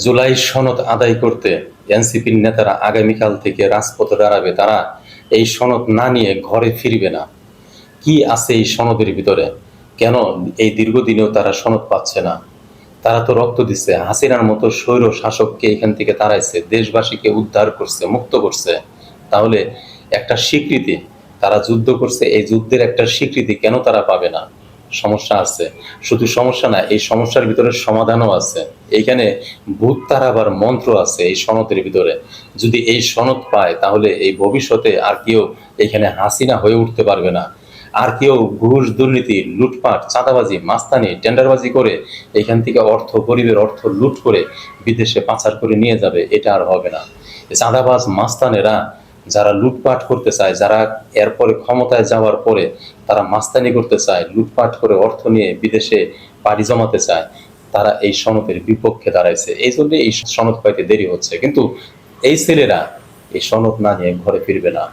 জুলাই সনদ আদায় করতে এনসিপির নেতারা আগামীকাল থেকে রাজপথে দাঁড়াবে। তারা এই সনদ না নিয়ে ঘরে ফিরবে না। কি আছে এই সনদের ভিতরে? কেন এই দীর্ঘদিনেও তারা সনদ পাচ্ছে না? তারা তো রক্ত দিচ্ছে, হাসিনার মতো স্বৈর শাসককে এখান থেকে তাড়াইছে, দেশবাসীকে উদ্ধার করছে, মুক্ত করছে। তাহলে একটা স্বীকৃতি, তারা যুদ্ধ করছে, এই যুদ্ধের একটা স্বীকৃতি কেন তারা পাবে না? সমস্যা আছে। শুধু সমস্যা না, এই সমস্যার ভিতরে সমাধানও আছে। এইখানে ভূত তাড়াবার মন্ত্র আছে এই সনদের ভিতরে। যদি এই সনদ পায় তাহলে এই ভবিষ্যতে আর কেউ এখানে হাসিনা হয়ে উঠতে পারবে না। আর কেউ ঘুষ, দুর্নীতি, লুটপাট, চাঁদাবাজি, মাস্তানি, টেন্ডারবাজি করে এখান থেকে গরিবের অর্থ লুট করে বিদেশে পাচার করে নিয়ে যাবে, এটা আর হবে না। চাঁদাবাজ মাস্তানেরা যারা লুটপাট করতে চায়, যারা এরপরে ক্ষমতায় যাওয়ার পরে তারা মাস্তানি করতে চায়, লুটপাট করে অর্থ নিয়ে বিদেশে পাড়ি জমাতে চায়, তারা এই সনদের বিপক্ষে দাঁড়াইছে। এই জন্য এই সনদ পাইতে দেরি হচ্ছে। কিন্তু এই ছেলেরা এই সনদ না নিয়ে ঘরে ফিরবে না।